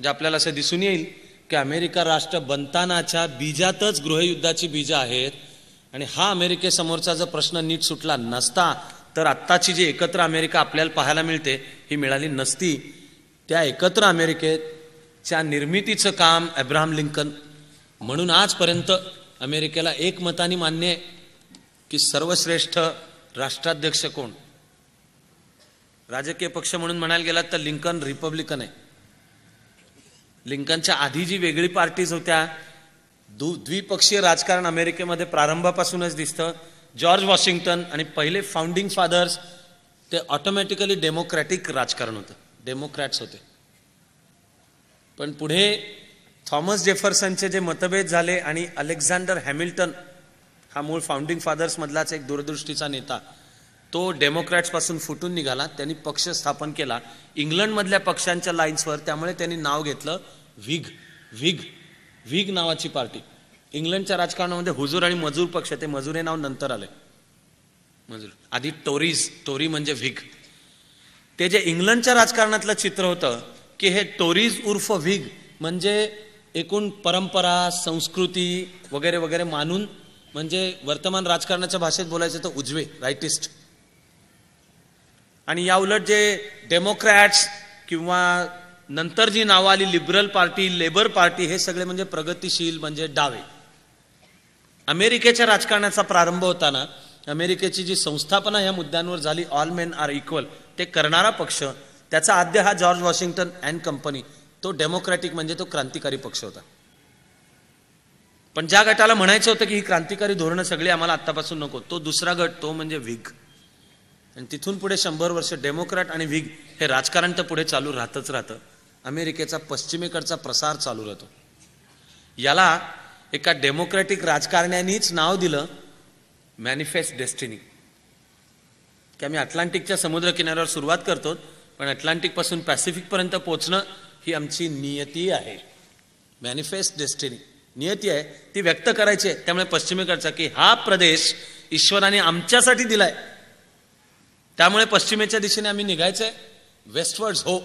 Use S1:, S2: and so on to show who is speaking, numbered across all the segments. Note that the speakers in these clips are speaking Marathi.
S1: म्हणजे आपल्याला असं दिसून येईल की अमेरिका राष्ट्र बनतानाच्या बीजातच गृहयुद्धाची बीजं आहेत आणि हा अमेरिकेसमोरचा जर प्रश्न नीट सुटला नसता तर आत्ताची जी एकत्र अमेरिका आपल्याला पाहायला मिळते ही मिळाली नसती. त्या एकत्र अमेरिकेच्या निर्मितीचं काम अब्राहम लिंकन. म्हणून आजपर्यंत अमेरिकेला एकमताने मान्य आहे की सर्वश्रेष्ठ राष्ट्राध्यक्ष कोण. राजकीय पक्ष म्हणून म्हणायला गेला तर लिंकन रिपब्लिकन आहे. लिंकनच्या आधी जी वेगळी पार्टीज होत्या, द्विपक्षीय राजकारण अमेरिकेमध्ये प्रारंभापासूनच दिसतं. जॉर्ज वॉशिंग्टन आणि पहिले फाउंडिंग फादर्स ते ऑटोमॅटिकली डेमोक्रॅटिक राजकारण होतं, डेमोक्रॅट्स होते. पण पुढे थॉमस जेफरसनचे जे मतभेद झाले आणि अलेक्झांडर हॅमिल्टन हा मूळ फाउंडिंग फादर्स मधलाच एक दूरदृष्टीचा नेता, तो डेमोक्रॅट्स पासून फुटून निघाला. त्यांनी पक्ष स्थापन केला इंग्लंडमधल्या पक्षांच्या लाईन्सवर. त्यामुळे त्यांनी नाव घेतलं व्हिग. व्हिग व्हिग नावाची पार्टी. इंग्लंडच्या राजकारणामध्ये हुजूर आणि मजूर पक्ष, ते मजूर हे नाव नंतर आले. मजूर आधी टोरीज, टोरी म्हणजे व्हिग. ते जे इंग्लंडच्या राजकारणातलं चित्र होतं की हे टोरीज उर्फ व्हिग म्हणजे एकूण परंपरा, संस्कृती वगैरे वगैरे मानून, म्हणजे वर्तमान राजकारणाच्या भाषेत बोलायचं तर उजवे, राईटिस्ट. आणि या उलट जे डेमोक्रॅट्स किंवा नंतर जी नावं आली लिबरल पार्टी, लेबर पार्टी, हे सगळे म्हणजे प्रगतिशील, म्हणजे डावे. अमेरिकेच्या राजकारणाचा प्रारंभ होताना अमेरिकेची जी संस्थापना या मुद्द्यांवर झाली, ऑल मेन आर इक्वल, ते करणारा पक्ष, त्याचा आद्य हा जॉर्ज वॉशिंग्टन अँड कंपनी, तो डेमोक्रॅटिक म्हणजे तो क्रांतिकारी पक्ष होता. पण ज्या गटाला म्हणायचं होतं की ही क्रांतिकारी धोरणं सगळी आम्हाला आत्तापासून नको, तो दुसरा गट, तो म्हणजे व्हिग. आणि तिथून पुढे 100 वर्ष डेमोक्रॅट आणि व्हिग हे राजकारण तर पुढे चालू राहतच राहतं. अमेरिकेचा पश्चिमेकडचा प्रसार चालू राहतो. याला एका डेमोक्रॅटिक राजकारण्यांनीच नाव दिलं मॅनिफेस्ट डेस्टिनी. की आम्ही अटलांटिकच्या समुद्र किनाऱ्यावर सुरुवात करतो, पण अटलांटिक पासून पॅसिफिक पर्यंत पोहोचणं ही आमची नियती आहे. मॅनिफेस्ट डेस्टिनी नियती आहे, ती व्यक्त करायची आहे. त्यामुळे पश्चिमेकडचा की हा प्रदेश ईश्वराने आमच्यासाठी दिलाय, त्यामुळे पश्चिमेच्या दिशेने आम्ही निघायचंय. वेस्टवर्ड्स हो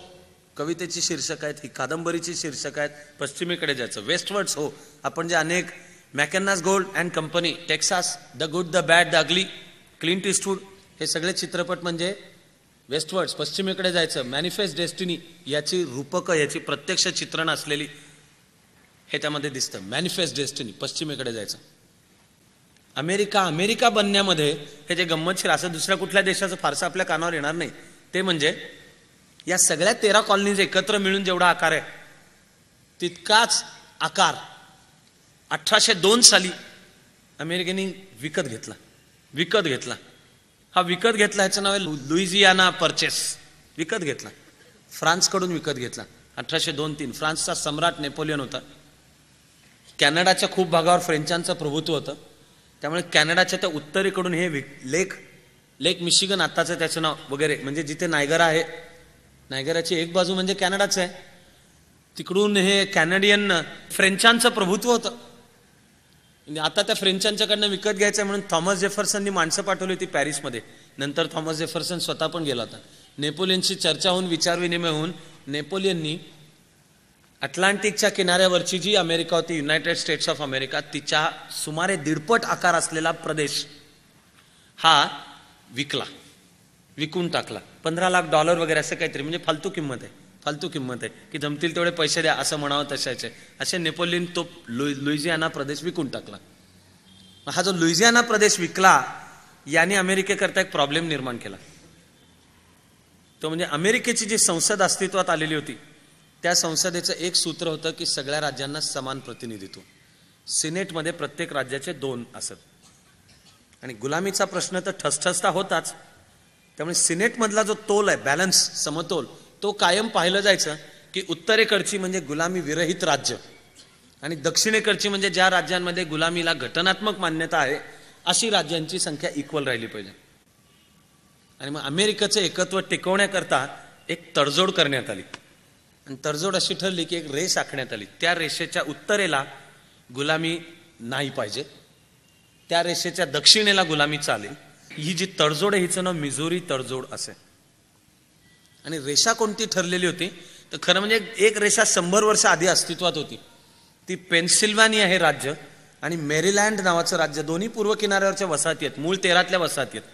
S1: कवितेची शीर्षक आहेत, ही कादंबरीची शीर्षक आहेत. पश्चिमेकडे जायचं, वेस्टवर्ड्स हो. आपण जे अनेक Mackenna's Gold and company, Texas, the good, the bad, the ugly, Clint Eastwood, हे सगळे चित्रपट म्हणजे वेस्टवर्ड्स, पश्चिमेकडे जायचं. मॅनिफेस्ट डेस्टिनी याची रूपकं, याची प्रत्यक्ष चित्रण असलेली हे त्यामध्ये दिसतं. मॅनिफेस्ट डेस्टिनी, पश्चिमेकडे जायचं. अमेरिका बनण्यामध्ये हे जे गंमतशीर, असं दुसऱ्या कुठल्या देशाचं फारसं आपल्या कानावर येणार नाही, ते म्हणजे या सगळ्या 13 कॉलनीज एकत्र मिळून जेवढा आकार आहे तितकाच आकार 1802 साली अमेरिकेने विकत घेतला. हा विकत घेतला, ह्याचं नाव आहे लुइजियाना पर्चेस. विकत घेतला, फ्रान्सकडून विकत घेतला. 1802-3 फ्रान्सचा सम्राट नेपोलियन होता. कॅनडाच्या खूप भागावर फ्रेंचांचं प्रभुत्व होतं. त्यामुळे कॅनडाच्या त्या उत्तरेकडून हे लेक मिशिगन, आत्ताचं त्याचं नाव वगैरे, म्हणजे जिथे नायगरा आहे, नायगराची एक बाजू म्हणजे कॅनडाच आहे, तिकडून हे कॅनडियन फ्रेंचांचं प्रभुत्व होतं. आता त्या फ्रेंचांच्याकडनं विकत घ्यायचं म्हणून थॉमस जेफरसननी माणसं पाठवली होती पॅरिसमध्ये. नंतर थॉमस जेफरसन स्वतः पण गेला होता. नेपोलियनची चर्चा होऊन, विचारविनिमय होऊन, नेपोलियननी अटलांटिकच्या किनाऱ्यावरची जी अमेरिका होती, युनायटेड स्टेट्स ऑफ अमेरिका, तिच्या सुमारे 1.5 आकार असलेला प्रदेश हा विकून टाकला. $15 लाख वगैरे असं काहीतरी, म्हणजे फालतू किंमत आहे की जमतील तेवढे पैसे द्या असं म्हणावं तशाचे. असे नेपोलियन तो लुइजियाना प्रदेश विकून टाकला. हा जो लुइजियाना प्रदेश विकला, याने अमेरिकेकरता एक प्रॉब्लेम निर्माण केला. तो म्हणजे अमेरिकेची जी संसद अस्तित्वात आलेली होती, त्या संसदेचं एक सूत्र होतं की सगळ्या राज्यांना समान प्रतिनिधित्व. सिनेटमध्ये प्रत्येक राज्याचे 2 असत. आणि गुलामीचा प्रश्न तर ठसठसता होताच. त्यामुळे सिनेटमधला जो तोल आहे, बॅलन्स, समतोल, तो कायम पाहिलं जायचं की उत्तरेकडची म्हणजे गुलामी विरहित राज्य आणि दक्षिणेकडची म्हणजे ज्या राज्यांमध्ये गुलामीला घटनात्मक मान्यता आहे अशी राज्यांची संख्या इक्वल राहिली पाहिजे. आणि मग अमेरिकेचं एकत्व टिकवण्याकरता एक तडजोड करण्यात आली. आणि तडजोड अशी ठरली की एक रेष आखण्यात आली. त्या रेषेच्या उत्तरेला गुलामी नाही पाहिजे, त्या रेषेच्या दक्षिणेला गुलामी चालेल. ही जी तडजोड आहे हिचं नाव मिझोरी तडजोड असे. आणि रेषा कोणती ठरलेली होती तर खरं म्हणजे एक रेषा 100 वर्ष आधी अस्तित्वात होती. ती पेन्सिल्व्हानिया हे राज्य आणि मेरीलँड नावाचं राज्य, दोन्ही पूर्व किनाऱ्यावरच्या वसाहती आहेत, मूळ 13तल्या वसाहती आहेत.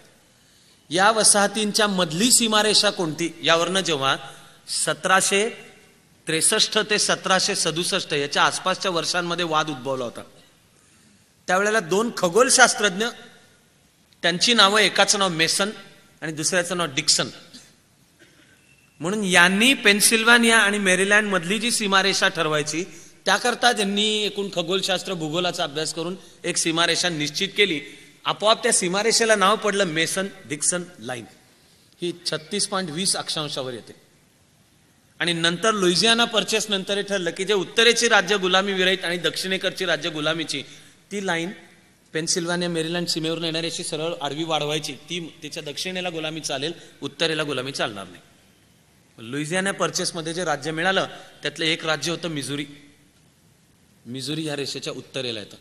S1: या वसाहतींच्या मधली सीमारेषा कोणती यावरनं जेव्हा 1763 ते 1767 याच्या आसपासच्या वर्षांमध्ये वाद उद्भवला होता, त्यावेळेला 2 खगोलशास्त्रज्ञ, त्यांची नावं, एकाचं नाव मेसन आणि दुसऱ्याचं नाव डिक्सन, म्हणून यांनी पेन्सिल्व्हानिया आणि मेरीलँड मधली जी सीमारेषा ठरवायची त्याकरता त्यांनी एकूण खगोलशास्त्र भूगोलाचा अभ्यास करून एक सीमारेषा निश्चित केली. आपोआप त्या सीमारेषेला नाव पडलं मेसन डिक्सन लाईन. ही 36.20 अक्षांशावर येते. आणि नंतर लुइजियाना पर्चेस नंतर हे ठरलं की जे उत्तरेची राज्य गुलामी विरहित आणि दक्षिणेकडची राज्य गुलामीची, ती लाईन पेन्सिल्व्हानिया मेरीलँड सीमेवरून येणारी अशी सरळ आडवी वाढवायची. ती त्याच्या दक्षिणेला गुलामी चालेल, उत्तरेला गुलामी चालणार नाही. लुइजियाना पर्चेसमध्ये जे राज्य मिळालं त्यातलं एक राज्य होतं मिझुरी. मिझुरी ह्या रेषेच्या उत्तरेला येतं.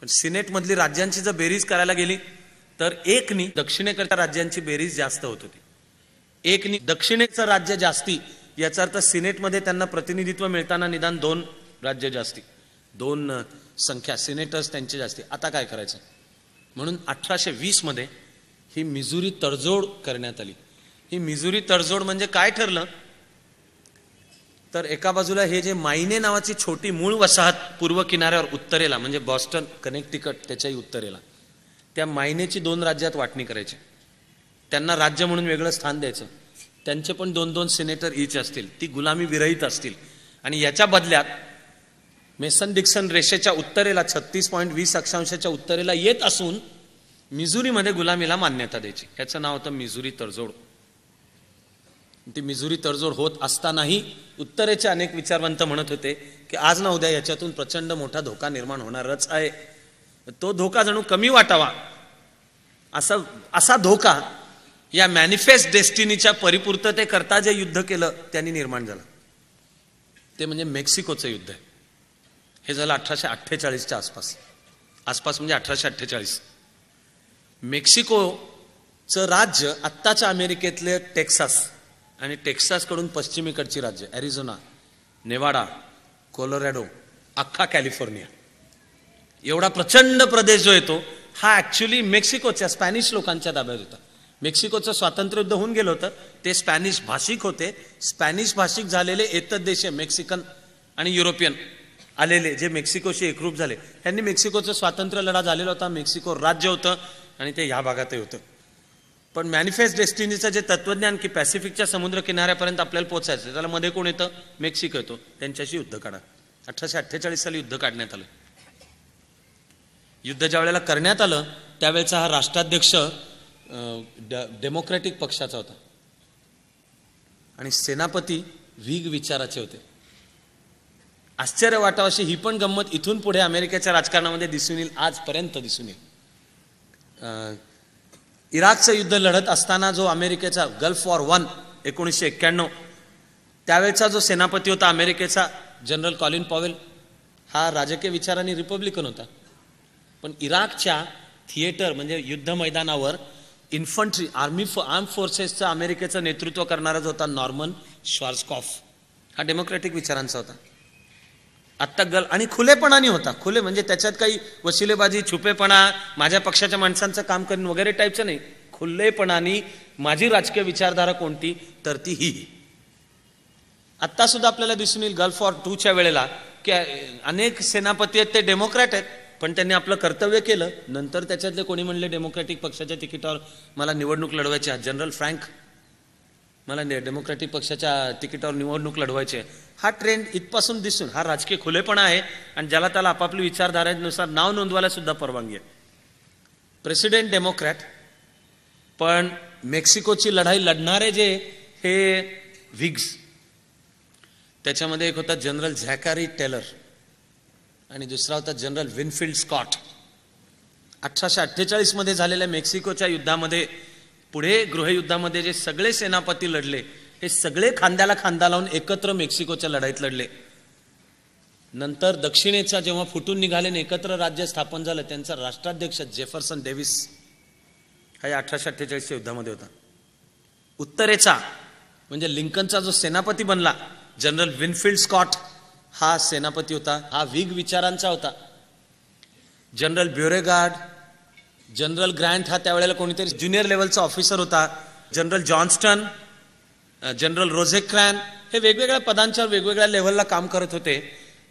S1: पण सिनेटमधली राज्यांची जर बेरीज करायला गेली तर एकनी दक्षिणेकडच्या राज्यांची बेरीज जास्त होत होती. एकनी दक्षिणेचं राज्य जास्ती, याचा अर्थ सिनेटमध्ये त्यांना प्रतिनिधित्व मिळताना निदान 2 राज्य जास्ती, 2 संख्या सिनेटर्स त्यांचे जास्ती. आता काय करायचं म्हणून 1820 मध्ये ही मिझुरी तडजोड करण्यात आली. ही मिझुरी तडजोड म्हणजे काय ठरलं तर एका बाजूला हे जे मायने नावाची छोटी मूळ वसाहत पूर्व किनाऱ्यावर उत्तरेला, म्हणजे बॉस्टन कनेक्टिकट त्याच्याही उत्तरेला, त्या मायनेची 2 राज्यात वाटणी करायची. त्यांना राज्य म्हणून वेगळं स्थान द्यायचं. त्यांचे पण 2-2 सिनेटर ईच असतील, ती गुलामी विरहित असतील. आणि याच्या बदल्यात मेसन डिक्सन रेषेच्या उत्तरेला 36.20 अक्षांशाच्या उत्तरेला येत असून मिझुरीमध्ये गुलामीला मान्यता द्यायची. याचं नाव होतं मिझुरी तडजोड. ती मिझुरी तडजोड होत असतानाही उत्तरेचे अनेक विचारवंत म्हणत होते की आज ना उद्या याच्यातून प्रचंड मोठा धोका निर्माण होणारच आहे. तो धोका जणू कमी वाटावा असा धोका या मॅनिफेस्ट डेस्टिनीच्या परिपूर्ततेकरता जे युद्ध केलं त्यांनी निर्माण झालं, ते म्हणजे मेक्सिकोचं युद्ध आहे. हे झालं 1848च्या आसपास म्हणजे 1848. मेक्सिकोचं राज्य आत्ताच्या अमेरिकेतले टेक्सास आणि टेक्सासकडून पश्चिमेकडची राज्य ॲरिझोना, नेवाडा, कोलोरॅडो, अख्खा कॅलिफोर्निया, एवढा प्रचंड प्रदेश जो येतो हा ॲक्च्युली मेक्सिकोच्या स्पॅनिश लोकांच्या ताब्यात होता. मेक्सिकोचं स्वातंत्र्य युद्ध होऊन गेलं होतं, ते स्पॅनिश भाषिक होते. स्पॅनिश भाषिक झालेले एतद्देशीय मेक्सिकन आणि युरोपियन आलेले जे मेक्सिकोशी एकरूप झाले, त्यांनी मेक्सिकोचं स्वातंत्र्य लढा झालेला होता. मेक्सिको राज्य होतं आणि ते ह्या भागातही होतं. पण मॅनिफेस्ट डेस्टिनीचं जे तत्वज्ञान की पॅसिफिकच्या समुद्र किनाऱ्यापर्यंत आपल्याला पोहोचायचं, त्याला मध्ये कोण येतं? मेक्सिको येतो. त्यांच्याशी युद्ध काढा. 1848 साली युद्ध काढण्यात आलं. युद्ध ज्या वेळेला करण्यात आलं त्यावेळेचा हा राष्ट्राध्यक्ष डेमोक्रॅटिक पक्षाचा होता आणि सेनापती व्हिग विचाराचे होते. आश्चर्य वाटावं अशी ही पण गंमत इथून पुढे अमेरिकेच्या राजकारणामध्ये दिसून येईल, आजपर्यंत दिसून येईल. इराकचं युद्ध लढत असताना जो अमेरिकेचा गल्फ वॉर 1 1991, त्यावेळेचा जो सेनापती होता अमेरिकेचा जनरल कॉलिन पॉवेल, हा राजकीय विचाराने रिपब्लिकन होता. पण इराकच्या थिएटर म्हणजे युद्ध मैदानावर इन्फंट्री आर्म फोर्सेसचं अमेरिकेचं नेतृत्व करणारा जो होता नॉर्मन श्वार्झकॉफ, हा डेमोक्रॅटिक विचारांचा होता. आत्ता आणि खुलेपणाने होता. खुले म्हणजे त्याच्यात काही वशिलेबाजी, छुपेपणा, माझ्या पक्षाच्या माणसांचं काम करून वगैरे टाईपचं नाही. खुलेपणाने माझी राजकीय विचारधारा कोणती तर ती ही. आत्ता सुद्धा आपल्याला दिसून येईल गल्फ वॉर 2च्या वेळेला की अनेक सेनापती आहेत ते डेमोक्रॅट आहेत, पण त्यांनी आपलं कर्तव्य केलं. नंतर त्याच्यातले कोणी म्हणले डेमोक्रॅटिक पक्षाच्या तिकिटावर मला निवडणूक लढवायची, जनरल फ्रँक मला डेमोक्रॅटिक पक्षाच्या तिकिटावर निवडणूक लढवायची. हा ट्रेंड इथपासून दिसून हा राजकीय खुलेपणा आहे आणि ज्याला त्याला आपापली विचारधारेनुसार नाव नोंदवायला सुद्धा परवानगी आहे. प्रेसिडेंट डेमोक्रॅट, पण मेक्सिकोची लढाई लढणारे जे हे व्हिग्स, त्याच्यामध्ये एक होता जनरल झॅकारी टेलर आणि दुसरा होता जनरल विनफिल्ड स्कॉट. 1848 मध्ये झालेल्या मेक्सिकोच्या युद्धामध्ये, पुढे गृहयुद्धामध्ये जे सगळे सेनापती लढले, हे सगळे खांद्याला खांदा लावून एकत्र मेक्सिकोच्या लढाईत लढले. नंतर दक्षिणेचा जेव्हा फुटून निघाले आणि एकत्र राज्य स्थापन झालं, त्यांचा राष्ट्राध्यक्ष जेफरसन डेव्हिस हा 1848च्या युद्धामध्ये होता. उत्तरेचा म्हणजे लिंकनचा जो सेनापती बनला जनरल विनफिल्ड स्कॉट हा सेनापती होता, हा व्हिग विचारांचा होता. जनरल ब्युरेगार्ड, जनरल ग्रँट हा त्यावेळेला कोणीतरी ज्युनियर लेवलचा ऑफिसर होता. जनरल जॉन्स्टन, जनरल रोझेक्रॅन हे वेगवेगळ्या पदांच्यावर वेगवेगळ्या लेव्हलला काम करत होते.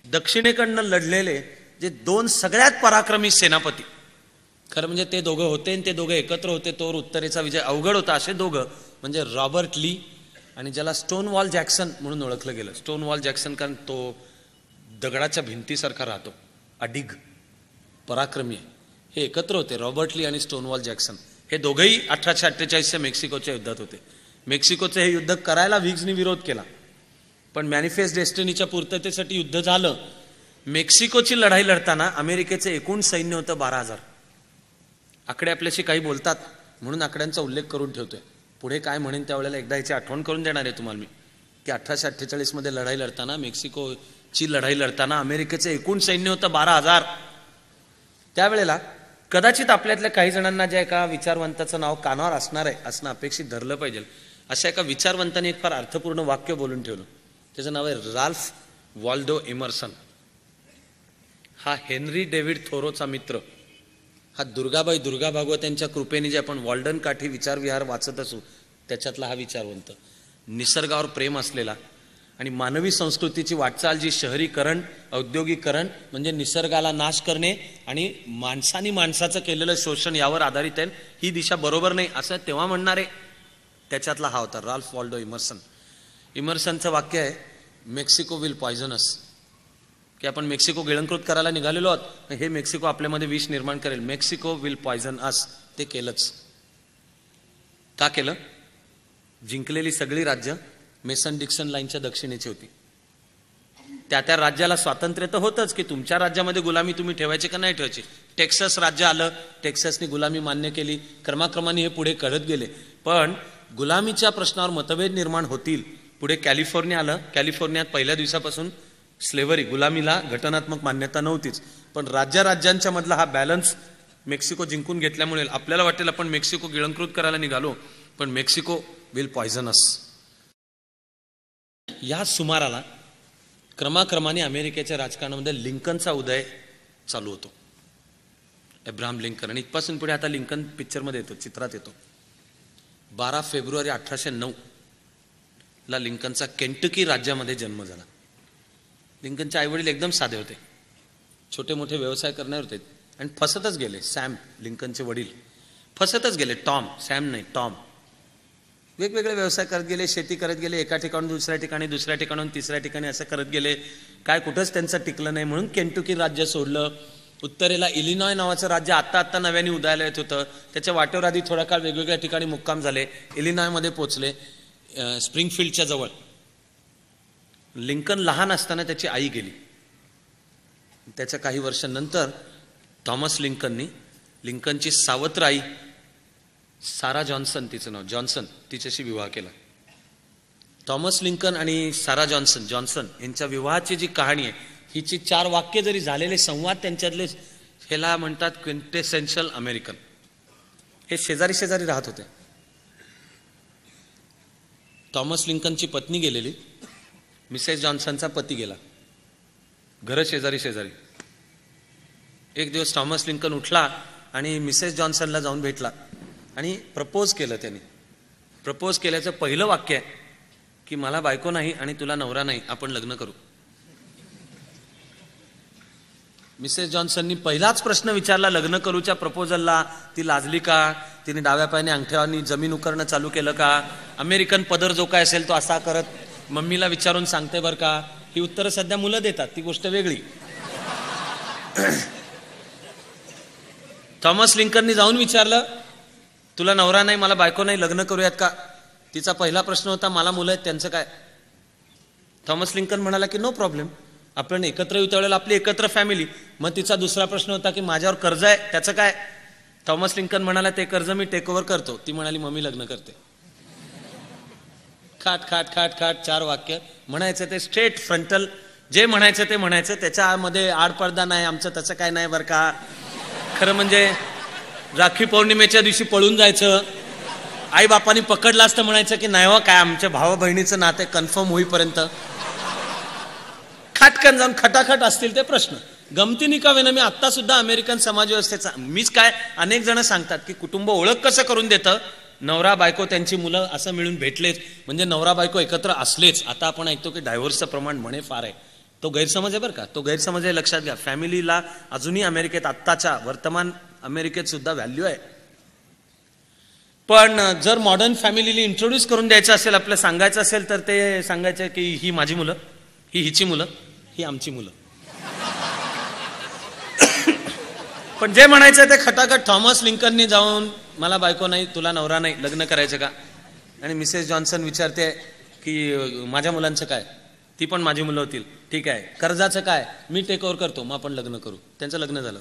S1: दक्षिणेकडनं लढलेले जे दोन सगळ्यात पराक्रमी सेनापती, खरं म्हणजे ते दोघं होते आणि ते दोघं एकत्र होते तोवर उत्तरेचा विजय अवघड होता. असे दोघं म्हणजे रॉबर्ट ली आणि ज्याला स्टोन वॉल जॅक्सन म्हणून ओळखलं गेलं. स्टोन वॉल जॅक्सन कारण तो दगडाच्या भिंतीसारखा राहतो, अडिग, पराक्रमी आहे. हे एकत्र होते, रॉबर्ट ली आणि स्टोन वॉल जॅक्सन. हे दोघंही 1848च्या मेक्सिकोच्या युद्धात होते. मेक्सिकोचं हे युद्ध करायला व्हिग्सनी विरोध केला, पण मॅनिफेस्ट डेस्टिनीच्या पूर्ततेसाठी युद्ध झालं. मेक्सिकोची लढाई लढताना अमेरिकेचे एकूण सैन्य होतं 12,000. आकडे आपल्याशी काही बोलतात म्हणून आकड्यांचा उल्लेख करून ठेवतोय. पुढे काय म्हणेन त्यावेळेला एकदा याची आठवण करून देणार आहे तुम्हाला मी, की 1848 मध्ये लढाई लढताना, मेक्सिकोची लढाई लढताना अमेरिकेचे एकूण सैन्य होतं 12,000. त्यावेळेला कदाचित आपल्यातल्या काही जणांना ज्या एका विचारवंताचं नाव कानावर असणार आहे, असणं अपेक्षित धरलं पाहिजे, अशा एका विचारवंताने एक फार अर्थपूर्ण वाक्य बोलून ठेवलं. त्याचं नाव आहे राल्फ वॉल्डो इमर्सन. हा हेनरी डेव्हिड थोरोचा मित्र. हा दुर्गा भागवत यांच्या कृपेने जे आपण वॉल्डन काठी विचारविहार वाचत असू त्याच्यातला हा विचारवंत. निसर्गावर प्रेम असलेला आणि मानवी संस्कृतीची वाटचाल जी शहरीकरण, औद्योगिकरण म्हणजे निसर्गाला नाश करणे आणि माणसानी माणसाचं केलेलं शोषण यावर आधारित आहे, ही दिशा बरोबर नाही असं तेव्हा म्हणणारे त्याच्यातला हा होता राल्फ वॉल्डो इमर्सन. इमर्सनचं वाक्य आहे, मेक्सिको विल पॉयझनस, की आपण मेक्सिको गिळंकृत करायला निघालेलो आहोत, हे मेक्सिको आपल्यामध्ये विष निर्माण करेल. मेक्सिको विल पॉयझन अस. ते केलंच. का केलं? जिंकलेली सगळी राज्य मेसन डिक्सन लाईनच्या दक्षिणेची होती. त्या राज्याला स्वातंत्र्य तर होतंच, की तुमच्या राज्यामध्ये गुलामी तुम्ही ठेवायची का नाही ठेवायची. टेक्सास राज्य आलं, टेक्सासनी गुलामी मान्य केली, क्रमाक्रमाने हे पुढे करत गेले. पण गुलामीच्या प्रश्नावर मतभेद निर्माण होतील. पुढे कॅलिफोर्निया आलं. कॅलिफोर्नियात पहिल्या दिवसापासून स्लेव्हरी, गुलामीला घटनात्मक मान्यता नव्हतीच. पण राज्यांच्या मधला हा बॅलन्स मेक्सिको जिंकून घेतल्यामुळे आपल्याला वाटेल आपण मेक्सिको गिळंकृत करायला निघालो, पण मेक्सिको विल पॉयझनस. या सुमाराला क्रमाक्रमाने अमेरिकेच्या राजकारणामध्ये लिंकनचा उदय चालू होतो. Abraham Lincoln. आणि इथपासून पुढे आता लिंकन पिक्चरमध्ये येतो, चित्रात येतो. 12 फेब्रुवारी 1809 ला लिंकनचा केंटकी राज्यामध्ये जन्म झाला. लिंकनचे आईवडील एकदम साधे होते, छोटे मोठे व्यवसाय करणारे होते आणि फसतच गेले. सॅम, लिंकनचे वडील फसतच गेले. टॉम, सॅम नाही, टॉम. वेगवेगळे व्यवसाय करत गेले, शेती करत गेले, एका ठिकाणून दुसऱ्या ठिकाणी, दुसऱ्या ठिकाणून तिसऱ्या ठिकाणी असं करत गेले. काय कुठंच त्यांचं टिकलं नाही म्हणून केंटकी राज्य सोडलं. उत्तरेला इलिनॉय नावाचं राज्य आत्ता नव्याने उदयाला येत होतं. त्याच्या वाटेवर आधी थोडा काळ वेगवेगळ्या ठिकाणी मुक्काम झाले. इलिनॉयमध्ये पोहोचले, स्प्रिंगफील्डच्या जवळ. लिंकन लहान असताना त्याची आई गेली. त्याच्या काही वर्षांनंतर थॉमस लिंकननी लिंकनची सावत्र आई सारा जॉन्सन, तिचं नाव जॉन्सन, तिच्याशी विवाह केला. थॉमस लिंकन आणि सारा जॉन्सन यांच्या विवाहाची जी कहाणी आहे, हिची 4 वाक्य जरी झालेले संवाद त्यांच्यातले, ह्याला म्हणतात क्विंटेसेन्शियल अमेरिकन. हे शेजारी शेजारी राहत होते. थॉमस लिंकनची पत्नी गेलेली, मिसेस जॉन्सनचा पती गेला. घर शेजारी शेजारी. एक दिवस थॉमस लिंकन उठला आणि मिसेस जॉन्सनला जाऊन भेटला आणि प्रपोज केलं. त्यांनी प्रपोज केल्याचं पहिलं वाक्य आहे की मला बायको नाही आणि तुला नवरा नाही, आपण लग्न करू. मिसेस जॉन्सननी पहिलाच प्रश्न विचारला लग्न करूच्या प्रपोजलला. ती लाजली का? तिने डाव्या पायाने अंगठ्याने जमीन उकरणं चालू केलं का? अमेरिकन पदर जो काय असेल तो असा करत मम्मीला विचारून सांगते बरं का? ही उत्तरं सध्या मुलं देतात, ती गोष्ट वेगळी. थॉमस लिंकननी जाऊन विचारलं तुला नवरा नाही, मला बायको नाही, लग्न करूयात का? तिचा पहिला प्रश्न होता मला मुलं आहेत, त्यांचं काय? थॉमस लिंकन म्हणाला की नो प्रॉब्लेम, आपण एकत्र येऊ त्यावेळेला आपली एकत्र फॅमिली. मग तिचा दुसरा प्रश्न होता की माझ्यावर कर्ज आहे, त्याचं काय? थॉमस लिंकन म्हणाला ते कर्ज मी टेक ओव्हर करतो. ती म्हणाली मम्मी लग्न करते. खाट खाट खाट खाट 4 वाक्य म्हणायचं, ते स्ट्रेट फ्रंटल, जे म्हणायचं ते म्हणायचं, त्याच्यामध्ये आडपडदा नाही. आमचं तसं काय नाही बरं का. खरं म्हणजे राखी पौर्णिमेच्या दिवशी पळून जायचं, आई बापांनी पकडला असतं म्हणायचं की नाही हो, काय आमच्या भावा बहिणीचं नाते कन्फर्म होईपर्यंत खाटकन जाऊन खटाखट असतील ते प्रश्न. गमतीने का वेना मी आता सुद्धा अमेरिकन समाज व्यवस्थेचा मीच काय अनेक जण सांगतात की कुटुंब ओळख कसं करून देतं, नवरा बायको त्यांची मुलं असं मिळून भेटलेच म्हणजे नवरा बायको एकत्र असलेच. आता आपण ऐकतो की डायव्होर्सचं प्रमाण म्हणे फार आहे, तो गैरसमज आहे बरं का, तो गैरसमज आहे, लक्षात घ्या. फॅमिलीला अजूनही अमेरिकेत आत्ताच्या वर्तमान अमेरिकेत सुद्धा व्हॅल्यू आहे. पण जर मॉडर्न फॅमिलीला इंट्रोड्यूस करून द्यायचं असेल, आपलं सांगायचं असेल तर ते सांगायचं की ही माझी मुलं, ही हिची मुलं, ही आमची मुलं. पण जे म्हणायचं ते खटाखट थॉमस लिंकननी जाऊन मला बायको नाही, तुला नवरा नाही, लग्न करायचं का? आणि मिसेस जॉन्सन विचारते की माझ्या मुलांचं काय, ती पण माझी मुलं होतील, ठीक आहे. कर्जाचं काय, मी टेक ओव्हर करतो, मग आपण लग्न करू. त्यांचं लग्न झालं.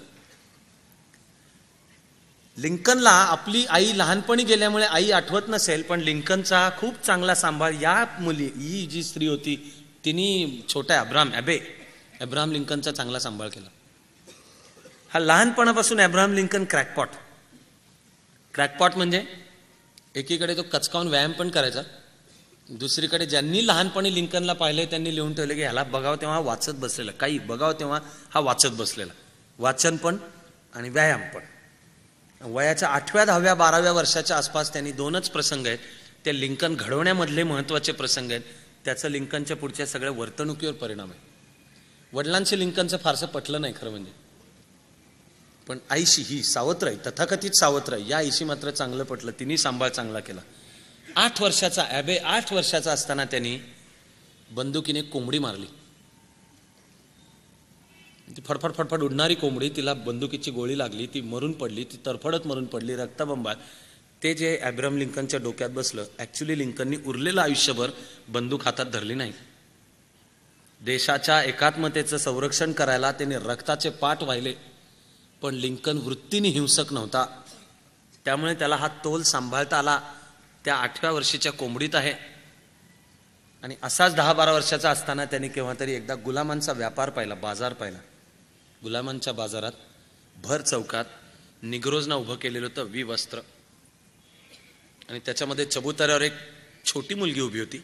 S1: लिंकनला आपली आई लहानपणी गेल्यामुळे आई आठवत नसेल, पण लिंकनचा खूप चांगला सांभाळ या मुली, ही जी स्त्री होती तिने छोट्या अब्राहम लिंकनचा चांगला सांभाळ केला. हा लहानपणापासून अब्राहम लिंकन क्रॅकपॉट म्हणजे एकीकडे तो कचकावून व्यायाम पण करायचा, दुसरीकडे ज्यांनी लहानपणी लिंकनला पाहिले त्यांनी लिहून ठेवले की ह्याला बघावं तेव्हा वाचत बसलेला, काही बघावं तेव्हा हा वाचत बसलेला, वाचन पण आणि व्यायाम पण. वयाच्या 8व्या 10व्या 12व्या वर्षाच्या आसपास त्यांनी 2च प्रसंग आहेत, ते लिंकन घडवण्यामधले महत्वाचे प्रसंग आहेत. त्याचं लिंकनच्या पुढच्या सगळ्या वर्तणुकीवर परिणाम आहे. वडिलांशी लिंकनचं फारसं पटलं नाही खरं म्हणजे, पण आईशी, ही सावत्र आहे, तथाकथित सावत्र आहे, या आईशी मात्र चांगलं पटलं, तिने सांभाळ चांगला केला. 8 वर्षाचा असताना त्यांनी बंदुकीने कोंबडी मारली. ती फडफड उडणारी कोंबडी, तिला बंदुकीची गोळी लागली, ती मरून पडली, ती तरफडत मरून पडली, रक्तबंबाळ. ते जे अब्राहम लिंकनच्या डोक्यात बसलं. ऍक्च्युली लिंकननी उरलेलं आयुष्यभर बंदूक हातात धरली नाही. देशाच्या एकात्मतेचं संरक्षण करायला त्याने रक्ताचे पाठ वाहिले, पण लिंकन वृत्तीने हिंसक नव्हता, त्यामुळे त्याला हा तोल सांभाळता आला. त्या 8व्या वर्षीच्या कोंबडीत आहे. आणि असाच 10-12 वर्षाचा असताना त्यांनी केव्हा तरी एकदा गुलामांचा व्यापार पाहिला, बाजार पाहिला. गुलामांच्या बाजारात भर चौकात निग्रोजना उभं केलेलं होतं विवस्त्र, आणि त्याच्यामध्ये चबुतऱ्यावर एक छोटी मुलगी उभी होती.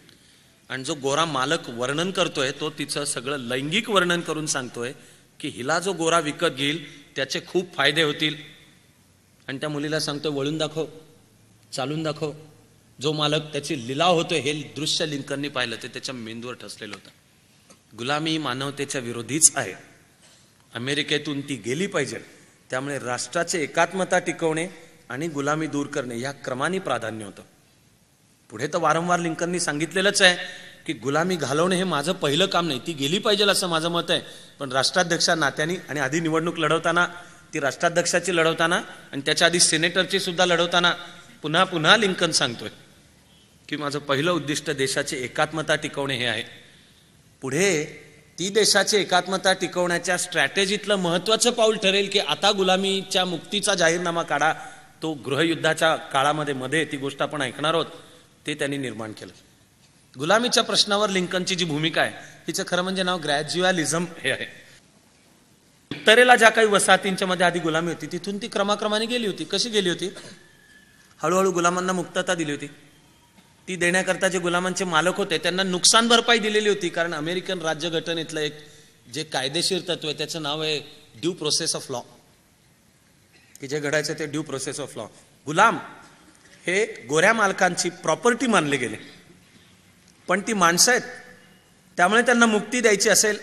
S1: आणि जो गोरा मालक वर्णन करतोय तो तिचं सगळं लैंगिक वर्णन करून सांगतोय की हिला जो गोरा विकत घेईल त्याचे खूप फायदे होतील. आणि त्या मुलीला सांगतोय वळून दाखव, चालून दाखव. जो मालक त्याची लिलाव होतोय हे दृश्य लिंकननी पाहिलं, ते त्याच्या मेंदूवर ठसलेलं होतं. गुलामी मानवतेच्या विरोधीच आहे, अमेरिकेतून ती गेली पाहिजे. त्यामुळे राष्ट्राचे एकात्मता टिकवणे आणि गुलामी दूर करणे या क्रमाने प्राधान्य होतं. पुढे तर वारंवार लिंकननी सांगितलेलंच आहे की गुलामी घालवणे हे माझं पहिलं काम नाही, ती गेली पाहिजे असं माझं मत आहे. पण राष्ट्राध्यक्षा नात्याने आणि आधी निवडणूक लढवताना, ती राष्ट्राध्यक्षाची लढवताना आणि त्याच्या आधी सेनेटरची सुद्धा लढवताना पुन्हा पुन्हा लिंकन सांगतोय की माझं पहिलं उद्दिष्ट देशाची एकात्मता टिकवणे हे आहे. पुढे ती देशाची एकात्मता टिकवण्याच्या स्ट्रॅटेजीतलं महत्वाचं पाऊल ठरेल की आता गुलामीच्या मुक्तीचा जाहीरनामा काढा. तो गृहयुद्धाच्या काळामध्ये ती गोष्ट आपण ऐकणार आहोत, ते त्यांनी निर्माण केलं. गुलामीच्या प्रश्नावर लिंकनची जी भूमिका आहे तिचं खरं म्हणजे नाव ग्रॅज्युअलिझम हे आहे. उत्तरेला ज्या काही वसाहतींच्या मध्ये आधी गुलामी होती तिथून ती क्रमाक्रमाने गेली होती. कशी गेली होती? हळूहळू गुलामांना मुक्तता दिली होती. ती देण्याकरता जे गुलामांचे मालक होते त्यांना नुकसान भरपाई दिलेली होती, कारण अमेरिकन राज्यघटनेतलं एक जे कायदेशीर तत्व आहे त्याचं नाव आहे ड्यू प्रोसेस ऑफ लॉ, की जे घडायचं ते ड्यू प्रोसेस ऑफ लॉ. गुलाम हे गोऱ्या मालकांची प्रॉपर्टी मानले गेले, पण ती माणसं आहेत, त्यामुळे त्यांना मुक्ती द्यायची असेल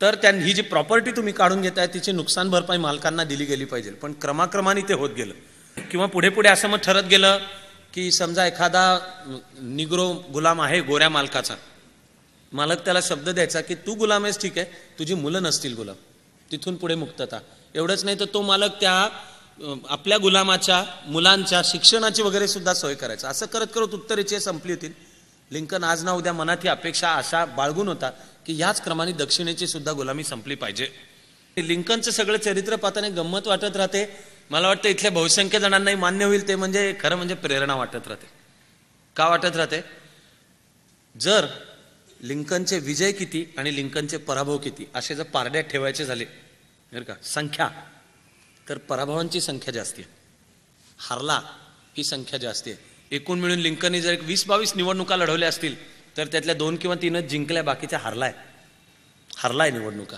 S1: तर ही जी प्रॉपर्टी तुम्ही काढून घेताय तिची नुकसान भरपाई मालकांना दिली गेली पाहिजे. पण क्रमाक्रमाने ते होत गेलं. किंवा पुढे पुढे असं मग ठरत गेलं की समजा एखादा निग्रो गुलाम आहे गोऱ्या मालकाचा, मालक त्याला शब्द द्यायचा की तू गुलाम आहेस, ठीक आहे, तुझी मुलं नसतील गुलाम. तिथून पुढे मुक्तता. एवढंच नाही तर तो मालक त्या आपल्या गुलामाच्या मुलांच्या शिक्षणाची वगैरे सुद्धा सोय करायचा. असं करत करत उत्तरेची संपली होती. लिंकन आज ना उद्या मनात ही अपेक्षा आशा बाळगून होता की याच क्रमाने दक्षिणेची सुद्धा गुलामी संपली पाहिजे. लिंकनचं सगळं चरित्र पाहताना गंमत वाटत राहते. मला वाटतं इथल्या बहुसंख्य जणांनाही मान्य होईल ते म्हणजे खरं म्हणजे प्रेरणा वाटत राहते. का वाटत राहते? जर लिंकनचे विजय किती आणि लिंकनचे पराभव किती असे जर पारड्यात ठेवायचे झाले बरं का संख्या, तर पराभवांची संख्या जास्ती आहे, हारला ही संख्या जास्ती आहे. एकूण मिळून लिंकनने जर 20-22 निवडणुका लढवल्या असतील तर त्यातल्या 2 किंवा 3च जिंकल्या, बाकीच्या हरलाय निवडणुका.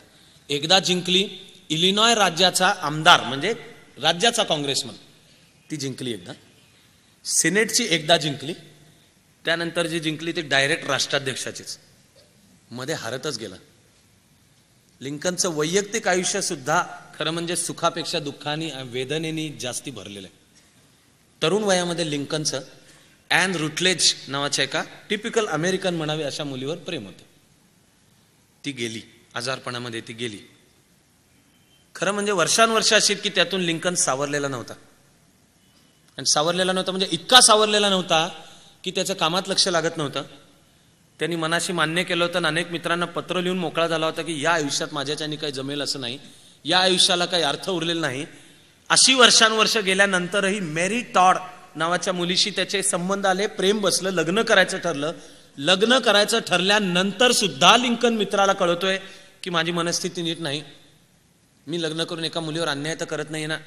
S1: एकदा जिंकली इलिनॉय राज्याचा आमदार म्हणजे राज्याचा काँग्रेसमन, ती जिंकली एकदा. सिनेटची एकदा जिंकली, त्यानंतर जी जिंकली ती डायरेक्ट राष्ट्राध्यक्षाचीच, मध्ये हारतच गेला. लिंकनचं वैयक्तिक आयुष्य सुद्धा खरं म्हणजे सुखापेक्षा दुःखाने वेदनेने जास्ती भरलेलं आहे. तरुण वयामध्ये लिंकनचं ॲन रुटलेज नावाच्या एका टिपिकल अमेरिकन म्हणावे अशा मुलीवर प्रेम होतं. ती गेली, आजारपणामध्ये ती गेली. खरं म्हणजे वर्षानुवर्ष अशी की त्यातून लिंकन सावरलेला नव्हता. आणि सावरलेला नव्हता म्हणजे इतका सावरलेला नव्हता की त्याचं कामात लक्ष लागत नव्हतं. त्यांनी मनाशी मान्य केलं होतं, अनेक मित्रांना पत्र लिहून मोकळा झाला होता की या आयुष्यात माझ्याच्यानी काही जमेल असं नाही, या आयुष्याला काही अर्थ उरलेला नाही. अशी वर्षानुवर्ष गेल्यानंतरही मेरी टॉड नावाच्या मुलीशी त्याचे संबंध आले, प्रेम बसलं, लग्न करायचं ठरलं. लग्न करायचं ठरल्यानंतर सुद्धा लिंकन मित्राला कळवतोय की माझी मनस्थिती नीट नाही, मी लग्न करून एका मुलीवर अन्याय तर करत नाही ना,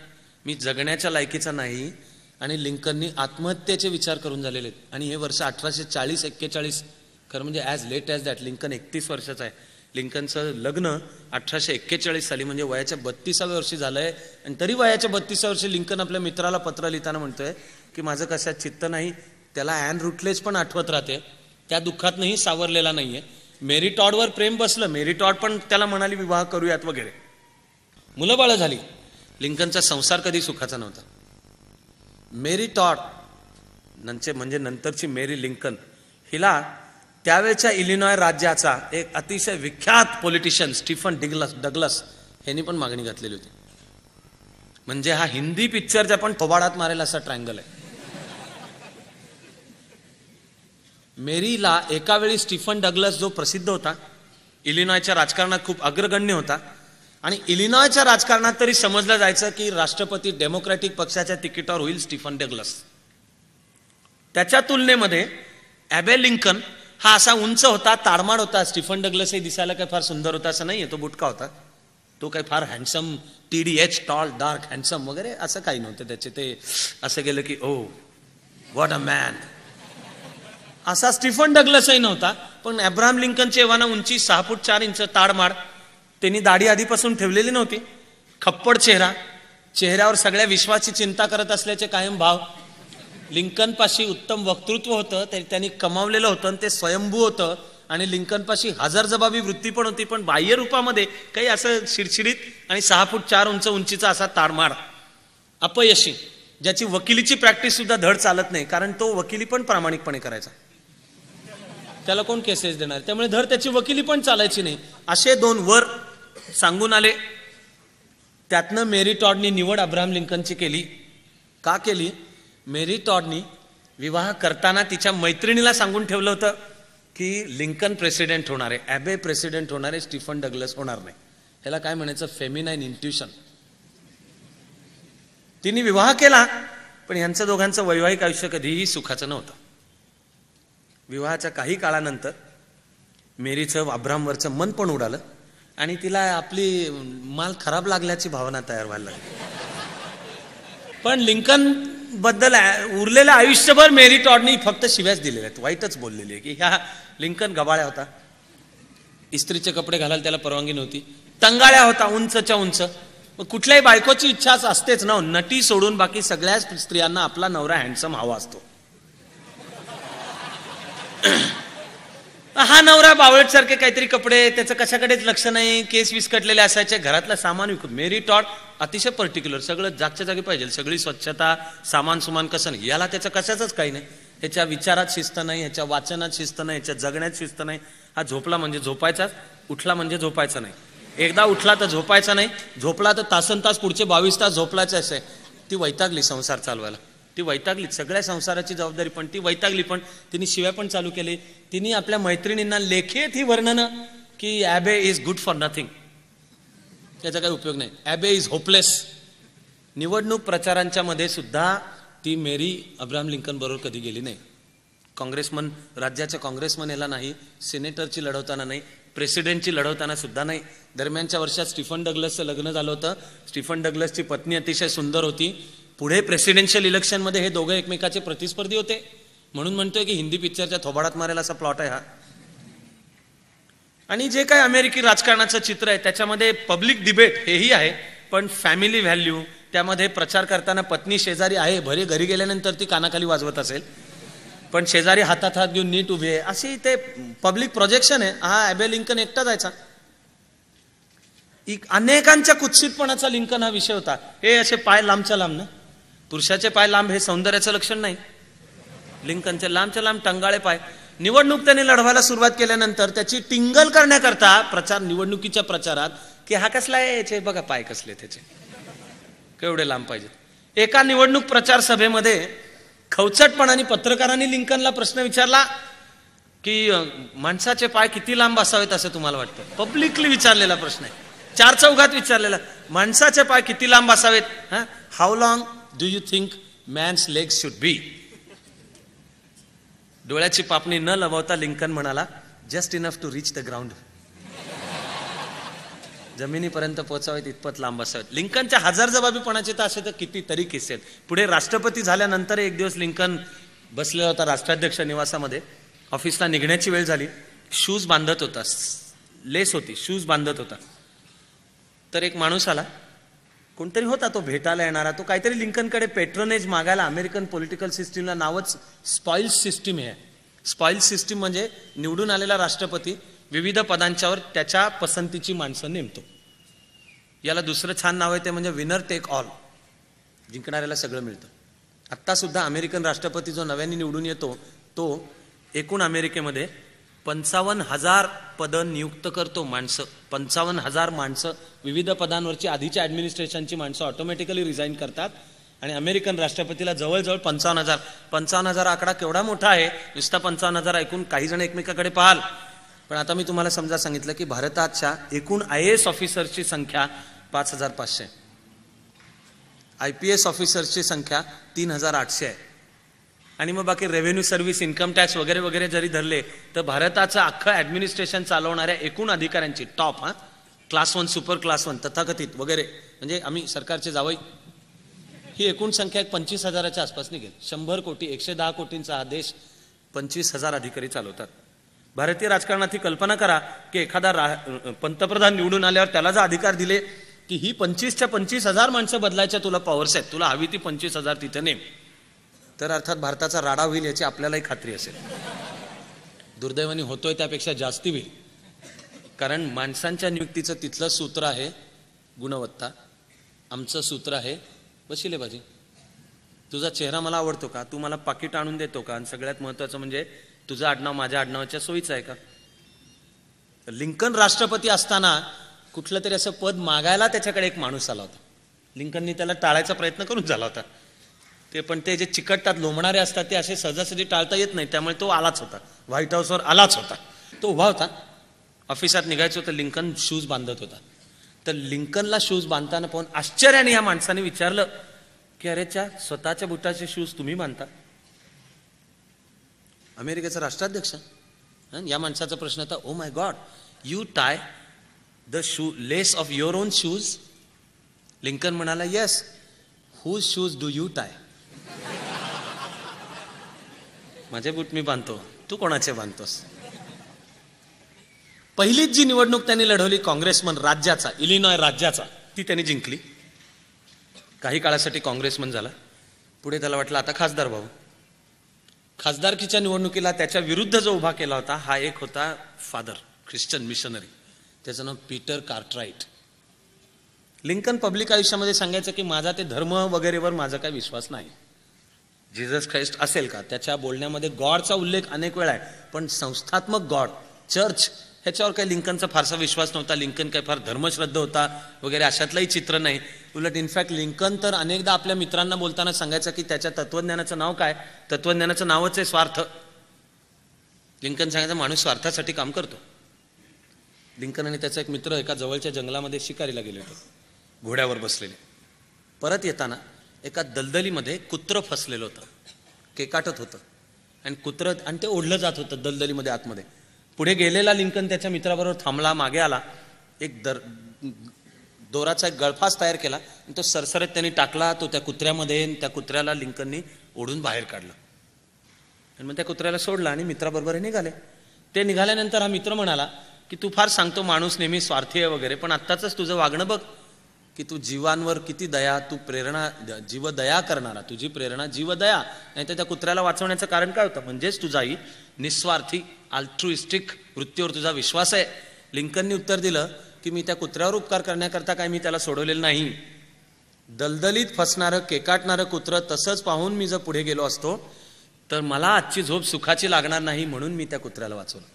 S1: मी जगण्याच्या लायकीचा नाही. आणि लिंकननी आत्महत्येचे विचार करून झालेले आहेत. आणि हे वर्ष 1840-41, खरं म्हणजे as late as that. Lincoln 31 वर्षाचा आहे. लिंकनचं लग्न 1841 साली म्हणजे वयाच्या 32व्या वर्षी झालंय. आणि तरी वयाच्या 32व्या वर्षी लिंकन आपल्या मित्राला पत्र लिहिताना म्हणतोय की माझं कशात चित्त नाही. त्याला ॲन रुटलेज पण आठवत राहते, त्या दुःखातनंही सावरलेला नाहीये. मेरी टॉडवर प्रेम बसलं, मेरी टॉड पण त्याला म्हणाली विवाह करूयात वगैरे, मुलं बाळं झाली. लिंकनचा संसार कधी सुखाचा नव्हता. मेरी टॉड म्हणजे नंतरची मेरी लिंकन, हिला त्यावेळच्या इलिनॉय राज्याचा एक अतिशय विख्यात पॉलिटिशियन स्टीफन डग्लस यांनी पण मागणी घातलेली होती. म्हणजे हा हिंदी पिक्चरच्या पण थोबाडात मारेल असा ट्रायंगल आहे. मेरीला एका वेळी स्टीफन डग्लस जो प्रसिद्ध होता, इलिनॉयच्या राजकारणात खूप अग्रगण्य होता आणि इलिनॉयच्या राजकारणात तरी समजलं जायचं की राष्ट्रपती डेमोक्रॅटिक पक्षाच्या तिकिटावर होईल स्टीफन डग्लस. त्याच्या तुलनेमध्ये ॲबे लिंकन हा असा उंच होता, ताडमाड होता. स्टीफन डग्लसही दिसायला काही फार सुंदर होता असं नाहीये, तो बुटका होता. तो काही फार handsome TDH tall dark handsome वगैरे असं काही नव्हतं त्याचे. ते असं गेलं की ओ व्हॉट अ मॅन, असा स्टीफन डग्लसही नव्हता. पण अब्राहम लिंकनची एव्हाना उंची 6 फूट 4 इंच, ताडमाड. त्यांनी दाढी आधीपासून ठेवलेली नव्हती, खप्पड चेहरा, चेहऱ्यावर सगळ्या विश्वाची चिंता करत असल्याचे कायम भाव. लिंकनपाशी उत्तम वक्तृत्व होतं, त्यांनी कमावलेलं होतं आणि ते स्वयंभू होतं. आणि लिंकनपाशी हजरजबाबी वृत्ती पण होती, पण बाह्य रूपामध्ये काही असं शिरशिरीत आणि 6 फूट 4 इंच उंचीचा असा ताडमाड. अपयशी, ज्याची वकिलीची प्रॅक्टिस सुद्धा धड चालत नाही, कारण तो वकिली पण प्रामाणिकपणे करायचा, त्याला कोण केसेस देणार, त्यामुळे धड त्याची वकिली पण चालायची नाही. असे 2 वर सांगून आले. त्यातनं मेरी टॉडनी निवड अब्राहम लिंकनची केली. का केली? मेरी टॉडनी विवाह करताना तिच्या मैत्रिणीला सांगून ठेवलं होतं की लिंकन प्रेसिडेंट होणार आहे, ॲबे प्रेसिडेंट होणार आहे, स्टीफन डग्लस होणार नाही. ह्याला काय म्हणायचं? Feminine intuition. तिने विवाह केला, पण यांचं दोघांचं वैवाहिक आयुष्य कधीही सुखाचं नव्हतं. विवाहाच्या काही काळानंतर मेरीचं अब्राहमवरचं मन पण उडालं आणि तिला आपली माल खराब लागल्याची भावना तयार व्हायला लागली. पण लिंकन बद्दल उरलेलं आयुष्यभर मेरी टॉडनी फक्त शिव्याच दिलेल्या आहेत, वाईटच बोललेली आहे की ह्या लिंकन गबाळ्या होता, इस्त्रीचे कपडे घालायला त्याला परवानगी नव्हती, तंगाळ्या होता, उंचच्या उंच. कुठल्याही बायकोची इच्छाच असतेच ना, नटी सोडून बाकी सगळ्याच स्त्रियांना आपला नवरा हँडसम हवा असतो. हा नवरा बावळट सारखे काहीतरी कपडे, त्याचं कशाकडेच लक्ष नाही, केस विस्कटलेले असायचे, घरातलं सामान विकून. मेरी टॉड अतिशय पर्टिक्युलर, सगळं जागच्या जागी पाहिजे, सगळी स्वच्छता, सामान सुमान कसं नाही. याला त्याचं कशाचंच काही नाही. ह्याच्या विचारात शिस्त नाही, ह्याच्या वाचनात शिस्त नाही, ह्याच्या जगण्यात शिस्त नाही. हा झोपला म्हणजे झोपायचाच, उठला म्हणजे झोपायचा नाही. एकदा उठला तर झोपायचा नाही, झोपला तर तासन तास पुढचे 22 तास झोपलायचं असे. ती वैतागली संसार चालवायला, ती वैतागली, सगळ्या संसाराची जबाबदारी पण ती वैतागली. पण तिने शिव्या पण चालू केली. तिने आपल्या मैत्रिणींना लेखीत ही वर्णनं की ॲबे इज गुड फॉर नथिंग, त्याचा काही उपयोग नाही, ॲबे इज होपलेस. निवडणूक प्रचारांच्या मध्ये सुद्धा ती मेरी अब्राहम लिंकन बरोबर कधी गेली नाही. काँग्रेसमन, राज्याच्या काँग्रेसमन याला नाही, सिनेटरची लढवताना नाही, प्रेसिडेंटची लढवताना सुद्धा नाही. दरम्यानच्या वर्षात स्टीफन डग्लसचं लग्न झालं होतं. स्टीफन डग्लसची पत्नी अतिशय सुंदर होती. पुढे प्रेसिडेन्शियल इलेक्शनमध्ये हे दोघे एकमेकाचे प्रतिस्पर्धी होते. म्हणून म्हणतोय की हिंदी पिक्चरच्या थोबाडात मारेल असा प्लॉट आहे हा. आणि जे काय अमेरिकी राजकारणाचं चित्र आहे त्याच्यामध्ये पब्लिक डिबेट हेही आहे, पण फॅमिली व्हॅल्यू, त्यामध्ये प्रचार करताना पत्नी शेजारी आहे, भरे घरी गेल्यानंतर ती कानाखाली वाजवत असेल, पण शेजारी हातात हात घेऊन नीट उभे आहे, अशी ते पब्लिक प्रोजेक्शन आहे. हा ॲबे लिंकन एकटा जायचा. अनेकांच्या कुत्सितपणाचा लिंकन हा विषय होता. हे असे पाय लांबच्या लांब ना, पुरुषाचे पाय लांब हे सौंदर्याचं लक्षण नाही. लिंकनचे लांबच्या लांब टंगाळे पाय. निवडणूक त्यांनी लढवायला सुरुवात केल्यानंतर त्याची टिंगल करण्याकरता प्रचार, निवडणुकीच्या प्रचारात, की हा कसला आहे, याचे बघा पाय कसले त्याचे, केवढे लांब पाहिजेत. एका निवडणूक प्रचार सभेमध्ये खवचटपणाने पत्रकारांनी लिंकनला प्रश्न विचारला की माणसाचे पाय किती लांब असावेत असं तुम्हाला वाटतं? पब्लिकली विचारलेला प्रश्न आहे, चार चौघात विचारलेला. माणसाचे पाय किती लांब असावेत? How long do you think man's legs should be? डोळ्याची पापणी न लवता लिंकन म्हणाला, just enough to reach the ground. जमिनीपर्यंत पोहोचावेत इतपत लांब असावेत. लिंकनच्या हजार जबाबीपणाचे तर असे तर कितीतरी किस्से आहेत. पुढे राष्ट्रपती झाल्यानंतर एक दिवस लिंकन बसलेला होता राष्ट्राध्यक्ष निवासामध्ये. ऑफिसला निघण्याची वेळ झाली. शूज बांधत होता, लेस होती, शूज बांधत होता. तर एक माणूस आला, कोणतरी होता तो भेटायला येणारा. तो काहीतरी लिंकनकडे पेट्रोनेज मागायला. अमेरिकन पॉलिटिकल सिस्टीमला नावच स्पॉइल्स सिस्टीम आहे. स्पॉइल्स सिस्टीम म्हणजे निवडून आलेला राष्ट्रपती विविध पदांच्यावर त्याच्या पसंतीची माणसं नेमतो. याला दुसरं छान नाव आहे ते म्हणजे विनर टेक ऑल. जिंकणाऱ्याला सगळं मिळतं. आत्ता सुद्धा अमेरिकन राष्ट्रपती जो नव्याने निवडून येतो तो एकूण अमेरिकेमध्ये 55,000 पदं नियुक्त करतो. माणसं 55,000 माणसं, विविध पदांवरची आधीच्या ऍडमिनिस्ट्रेशनची माणसं ऑटोमॅटिकली रिझाईन करतात आणि अमेरिकन राष्ट्रपतीला जवळजवळ 55,000. 55,000 आकडा केवढा मोठा आहे. नुसता 55,000 ऐकून काही जण एकमेकाकडे पाहाल, पण आता मी तुम्हाला समजा सांगितलं की भारताच्या एकूण IAS ऑफिसर्सची संख्या 5,500 आहे. IPS ऑफिसर्सची संख्या 3,800 आहे. आणि मग बाकी रेव्हेन्यू सर्व्हिस, इन्कम टॅक्स वगैरे वगैरे जरी धरले तर भारताचं अख्खं ऍडमिनिस्ट्रेशन चालवणाऱ्या एकूण अधिकाऱ्यांची टॉप, क्लास 1, सुपर क्लास 1, तथाकथित वगैरे, म्हणजे आम्ही सरकारचे जावई, ही एकूण संख्या 25,000च्या आसपास निघेल. 100 कोटी, 110 कोटींचा हा देश 25,000 अधिकारी चालवतात. भारतीय राजकारणात ही कल्पना करा की एखादा पंतप्रधान निवडून आल्यावर त्याला जर अधिकार दिले की ही 25च्या 25,000 माणसं बदलायच्या तुला पॉवर्स आहेत, तुला हवी ती 25,000 तिथे नेम, तर अर्थात भारताचा राडा होईल याची आपल्यालाही खात्री असेल. दुर्दैवाने होतोय त्यापेक्षा जास्ती होईल. कारण माणसांच्या नियुक्तीचं तिथलं सूत्र आहे गुणवत्ता, आमचं सूत्र आहे बशिले बाजी. तुझा चेहरा मला आवडतो का, तू मला पाकिट आणून देतो का, आणि सगळ्यात महत्वाचं म्हणजे तुझं आडनाव माझ्या आडनावाच्या सोयीचं आहे का. लिंकन राष्ट्रपती असताना कुठलं तरी असं पद मागायला त्याच्याकडे एक माणूस आला होता. लिंकननी त्याला टाळायचा प्रयत्न करून झाला होता. ते पण ते जे चिकटतात, लोंबणारे असतात, ते असे सहजासहजी टाळता येत नाही. त्यामुळे तो आलाच होता, व्हाईट हाऊसवर आलाच होता. तो उभा होता, ऑफिसात निघायचं होतं, लिंकन शूज बांधत होता. तर लिंकनला शूज बांधताना पाहून आश्चर्याने या माणसाने विचारलं की अरे च्या, स्वतःच्या बुटाचे शूज तुम्ही बांधता? अमेरिकेचा राष्ट्राध्यक्ष. या माणसाचा प्रश्न होता, oh my god, you tie the lace of your own shoes? Lincoln म्हणाला, yes. Whose shoes do you tie? माझे बूट मी बांधतो, तू कोणाचे बांधतोस? पहिलीच जी निवडणूक त्यांनी लढवली काँग्रेसमन राज्याचा, इलिनॉय राज्याचा, ती त्यांनी जिंकली. काही काळासाठी काँग्रेसमन झाला. पुढे त्याला वाटलं आता खासदार व्हावं. खासदारकीच्या निवडणुकीला त्याच्या विरुद्ध जो उभा केला होता हा एक होता फादर, ख्रिश्चन मिशनरी, त्याचं नाव पीटर कार्टराइट. लिंकन पब्लिक आयुष्यामध्ये सांगायचं की माझा ते धर्म वगैरेवर माझा काही विश्वास नाही. जीसस ख्राइस्ट असेल का, त्याच्या बोलण्यामध्ये गॉडचा उल्लेख अनेक वेळा आहे, पण संस्थात्मक गॉड, चर्च, ह्याच्यावर काही लिंकनचा फारसा विश्वास नव्हता. लिंकन काही फार धर्मश्रद्ध होता वगैरे अशातलंही चित्र नाही. उलट इनफॅक्ट लिंकन तर अनेकदा आपल्या मित्रांना बोलताना सांगायचं की त्याच्या तत्वज्ञानाचं नाव काय, तत्वज्ञानाचं नावच आहे स्वार्थ. लिंकन सांगायचं माणूस स्वार्थासाठी काम करतो. लिंकन आणि त्याचा एक मित्र एका जवळच्या जंगलामध्ये शिकारीला गेले होते, घोड्यावर बसलेले. परत येताना एका दलदलीमध्ये कुत्रं फसलेलं होतं, केकाटत होतं, आणि कुत्रं आणि ते ओढलं जात होतं दलदलीमध्ये आतमध्ये. पुढे गेलेला लिंकन त्याच्या मित्राबरोबर थांबला, मागे आला, एक दोराचा एक गळफास तयार केला आणि तो सरसरत त्यांनी टाकला. तो त्या कुत्र्यामध्ये, त्या कुत्र्याला लिंकननी ओढून बाहेर काढला. आणि मग त्या कुत्र्याला सोडलं आणि मित्राबरोबर हे निघाले. ते निघाल्यानंतर हा मित्र म्हणाला की तू फार सांगतो माणूस नेहमी स्वार्थी आहे वगैरे, पण आत्ताच तुझं वागणं बघ की तू जीवांवर किती दया, तू प्रेरणा जीवदया करणारा, तुझी प्रेरणा जीवदया. नाही तर त्या कुत्र्याला वाचवण्याचं कारण काय होतं? म्हणजेच तुझाही निस्वार्थी अल्ट्रुइस्टिक वृत्तीवर तुझा विश्वास आहे. लिंकननी उत्तर दिलं की मी त्या कुत्र्यावर उपकार करण्याकरता काय मी त्याला सोडवलेलं नाही. दलदलीत फसणारं केकाटणारं कुत्रं तसंच पाहून मी जर पुढे गेलो असतो तर मला आजची झोप सुखाची लागणार नाही, म्हणून मी त्या कुत्र्याला वाचवलं.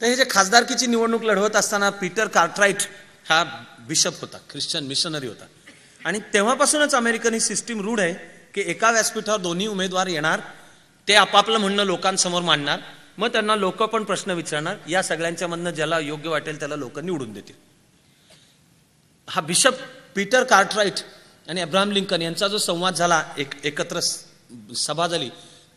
S1: तर हे जे खासदारकीची निवडणूक लढवत असताना पीटर कार्टराइट हा बिशप होता, ख्रिश्चन मिशनरी होता. आणि तेव्हापासूनच अमेरिकन ही सिस्टीम रूढ आहे की एका व्यासपीठावर दोन्ही उमेदवार येणार, ते आपापलं म्हणणं लोकांसमोर मांडणार, मग त्यांना लोक पण प्रश्न विचारणार, या सगळ्यांच्या मधनं ज्याला योग्य वाटेल त्याला लोक निवडून देतील. हा बिशप पीटर कार्टराइट आणि अब्राहम लिंकन यांचा जो संवाद झाला, एकत्र सभा झाली,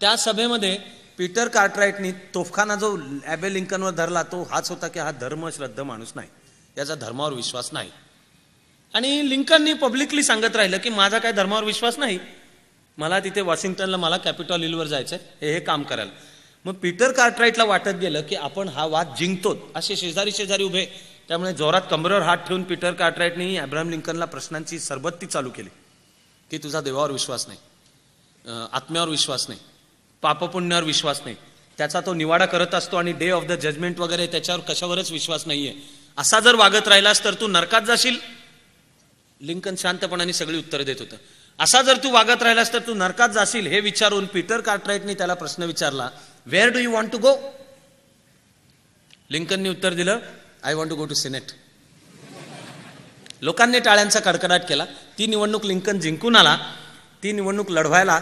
S1: त्या सभेमध्ये पीटर कार्टराइटनी तोफखाना जो ॲबे लिंकनवर धरला तो हाच होता की हा धर्मश्रद्ध माणूस नाही, याचा धर्मावर विश्वास नाही. आणि लिंकननी पब्लिकली सांगत राहिलं की माझा काय धर्मावर विश्वास नाही, मला तिथे वॉशिंग्टनला मला कॅपिटॉल हिलवर जायचंय हे काम करायला. मग पीटर कार्टराइटला वाटत गेलं की आपण हा वाद जिंकतो, असे शेजारी शेजारी उभे, त्यामुळे जोरात कमरेवर हात ठेवून पीटर कार्टराइटनी अब्राहम लिंकनला प्रश्नांची सरबत्ती चालू केली की तुझा देवावर विश्वास नाही, आत्म्यावर विश्वास नाही, पापपुण्यावर विश्वास नाही, त्याचा तो निवाडा करत असतो आणि डे ऑफ द जजमेंट वगैरे त्याच्यावर कशावरच विश्वास नाहीये, असा जर वागत राहिलास तर तू नरकात जाशील. लिंकन शांतपणाने सगळी उत्तरं देत होतं. असा जर तू वागत राहिलास तर तू नरकात जाशील हे विचारून पीटर कार्टराइटनी त्याला प्रश्न विचारला, where do you want to go? लिंकननी उत्तर दिलं, I want to go to Senate. लोकांनी टाळ्यांचा कडकडाट केला. ती निवडणूक लिंकन जिंकून आला. ती निवडणूक लढवायला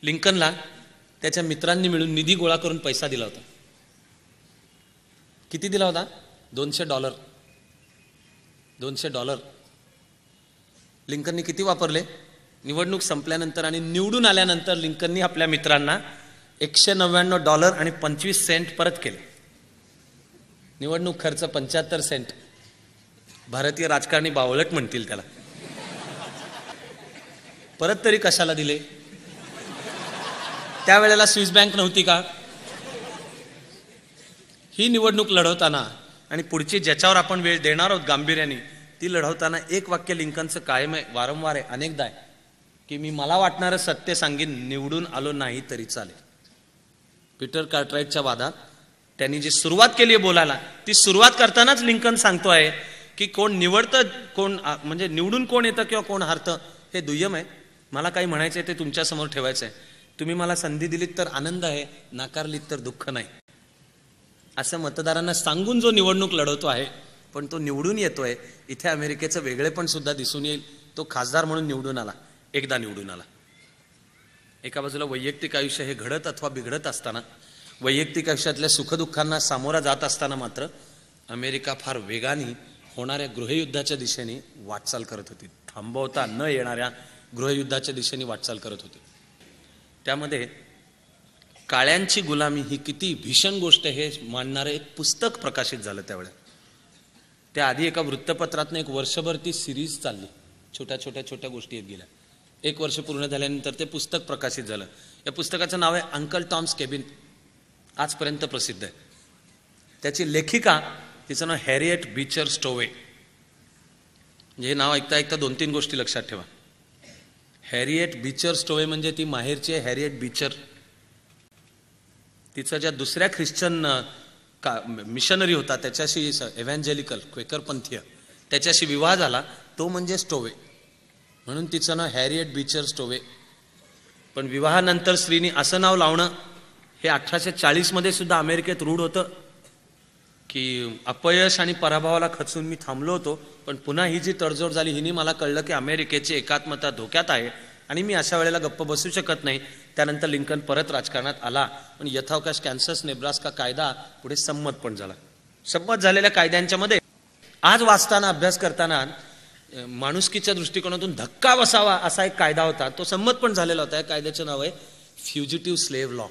S1: लिंकनला त्याच्या मित्रांनी मिळून निधी गोळा करून पैसा दिला होता. किती दिला होता? $200. $200 लिंकननी किती वापरले? निवडणूक संपल्यानंतर आणि निवडून आल्यानंतर लिंकननी आपल्या मित्रांना $199 आणि 25 सेंट परत केले. निवडणूक खर्च 75 सेंट. भारतीय राजकारणी बावळट म्हणतील त्याला. परत तरी कशाला दिले? त्यावेळेला स्विस बँक नव्हती का? ही निवडणूक लढवताना आणि पुढची ज्याच्यावर आपण वेळ देणार आहोत गांभीर्याने, ती लढवताना एक वाक्य लिंकनचं कायम आहे, वारंवार आहे, अनेकदा आहे की मी मला वाटणारं सत्य सांगेन, निवडून आलो नाही तरी चालेल. पीटर कार्टराइटच्या वादात त्यांनी जी सुरुवात केली आहे बोलायला, ती सुरुवात करतानाच लिंकन सांगतोय की कोण निवडतं, कोण म्हणजे निवडून कोण येतं किंवा कोण हारतं हे दुय्यम आहे. मला काही म्हणायचं आहे ते तुमच्या समोर ठेवायचं आहे. तुम्ही मला संधी दिलीत तर आनंद आहे, नाकारलीत तर दुःख नाही, असं मतदारांना सांगून जो निवडणूक लढवतो आहे, पण तो निवडून येतोय. इथे अमेरिकेचं वेगळेपण सुद्धा दिसून येईल. तो खासदार म्हणून निवडून आला, एकदा निवडून आला. एका बाजूला वैयक्तिक आयुष्य हे घडत अथवा बिघडत असताना, वैयक्तिक आयुष्यातल्या सुखदुःखांना सामोरा जात असताना मात्र अमेरिका फार वेगाने होणाऱ्या गृहयुद्धाच्या दिशेने वाटचाल करत होती. थांबवता न येणाऱ्या गृहयुद्धाच्या दिशेने वाटचाल करत होती. त्यामध्ये काळ्यांची गुलामी ही किती भीषण गोष्ट हे मांडणारं एक पुस्तक प्रकाशित झालं. त्यावेळेला त्याआधी एका वृत्तपत्रातनं एक वर्षभर ती सिरीज चालली, छोट्या छोट्या छोट्या गोष्टी येत गेल्या. 1 वर्ष पूर्ण झाल्यानंतर ते पुस्तक प्रकाशित झालं. या पुस्तकाचं नाव आहे अंकल टॉम्स केबिन. आजपर्यंत प्रसिद्ध आहे. त्याची लेखिका, तिचं नाव हॅरिएट बीचर स्टोवे. हे नाव ऐकता ऐकता 2-3 गोष्टी लक्षात ठेवा. हॅरिएट बीचर स्टोवे म्हणजे ती माहेरची आहे हॅरिएट बीचर. तिचा ज्या दुसऱ्या ख्रिश्चन मिशनरी होता त्याच्याशी, एव्हॅन्जेलिकल क्वेकरपंथीय, त्याच्याशी विवाह झाला, तो म्हणजे स्टोवे, म्हणून तिचं नाव हॅरिएट बीचर स्टोवे. पण विवाहानंतर स्त्रीनी असं नाव लावणं हे 1840 मध्ये सुद्धा अमेरिकेत रूढ होतं की अपयश आणि पराभवाला खचून मी थांबलो होतो, पण पुन्हा ही जी तडजोड झाली हिने मला कळलं की अमेरिकेची एकात्मता धोक्यात आहे आणि मी अशा वेळेला गप्प बसू शकत नाही. त्यानंतर लिंकन परत राजकारणात आला, पण यथावकाश कॅन्सस नेब्रास्का कायदा पुढे संमत पण झाला. संमत झालेल्या कायद्यांच्या मध्ये आज वाचताना, अभ्यास करताना माणुसकीच्या दृष्टिकोनातून धक्का बसावा असा एक कायदा होता, तो संमत पण झालेला होता. या कायद्याचं नाव आहे फ्युजिटिव्ह स्लेव्ह लॉ.